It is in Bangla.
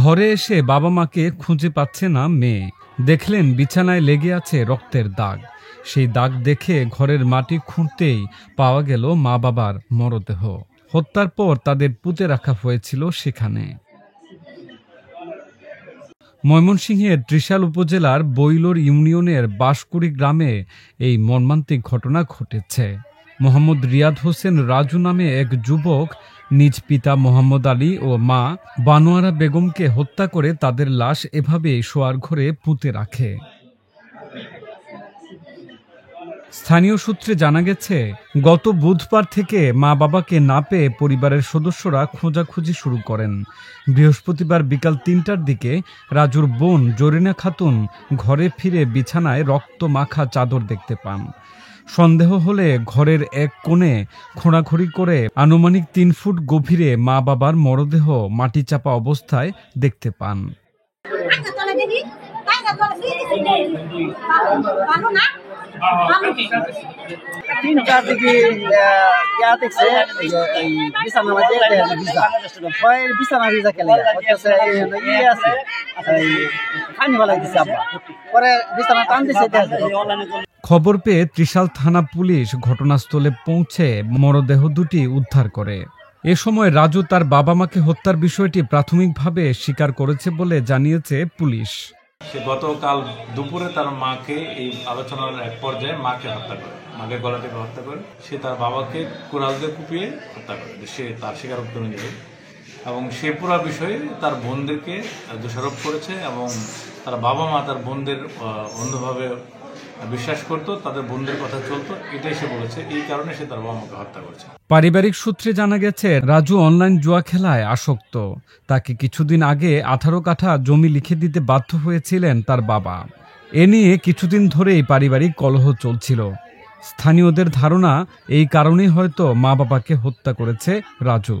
ঘরে এসে বাবা মাকে খুঁজে পাচ্ছে না মেয়ে। দেখলেন বিছানায় লেগে আছে রক্তের দাগ। সেই দাগ দেখে ঘরের মাটি খুঁড়তেই পাওয়া গেল মা বাবার মরদেহ। হত্যার পর তাদের পুঁতে রাখা হয়েছিল সেখানে। ময়মনসিংহের ত্রিশাল উপজেলার বৈলর ইউনিয়নের বাঁশকুড়ি গ্রামে এই মর্মান্তিক ঘটনা ঘটেছে। মোহাম্মদ রিয়াদ হোসেন রাজু নামে এক যুবক নিজ পিতা মোহাম্মদ আলী ও মা বানোয়ারা বেগমকে হত্যা করে তাদের লাশ এভাবেই শোয়ার ঘরে পুঁতে রাখে। স্থানীয় সূত্রে জানা গেছে, গত বুধবার থেকে মা বাবাকে না পেয়ে পরিবারের সদস্যরা খোঁজাখুঁজি শুরু করেন। বৃহস্পতিবার বিকাল ৩টার দিকে রাজুর বোন জরিনা খাতুন ঘরে ফিরে বিছানায় রক্ত মাখা চাদর দেখতে পান। সন্দেহ হলে ঘরের এক কোণে খোঁড়াখুঁড়ি করে আনুমানিক ৩ ফুট গভীরে মা বাবার মরদেহ মাটি চাপা অবস্থায় দেখতে পান। খবর পেয়ে ত্রিশাল থানা পুলিশ ঘটনাস্থলে পৌঁছে মরদেহ দুটি উদ্ধার করে। এ সময় রাজু তার বাবা মাকে হত্যার বিষয়টি প্রাথমিকভাবে স্বীকার করেছে বলে জানিয়েছে পুলিশ। সে গতকাল দুপুরে তার মাকে এই আলোচনার এক পর্যায়ে মাকে হত্যা করে, মাকে গলা টিপে হত্যা করে। সে তার বাবাকে কুড়াল দিয়ে কুপিয়ে হত্যা করে, সে তার স্বীকারোক্তি অনুযায়ী। এবং সে পুরো বিষয়ে তার বোনদেরকে দোষারোপ করেছে এবং তার বাবা মা তার বোনদের অন্ধভাবে বিশ্বাস করত, তাদের বোনদের কথা চলতো, এটাই সে বলেছে। এই কারণে সে তার বাবা মাকে হত্যা করেছে। পারিবারিক সূত্রে জানা গেছে, রাজু অনলাইন জুয়া খেলায় আসক্ত। তাকে কিছুদিন আগে 18 কাঠা জমি লিখে দিতে বাধ্য হয়েছিলেন তার বাবা। এ নিয়ে কিছুদিন ধরেই পারিবারিক কলহ চলছিল। স্থানীয়দের ধারণা এই কারণেই হয়তো মা বাবাকে হত্যা করেছে রাজু।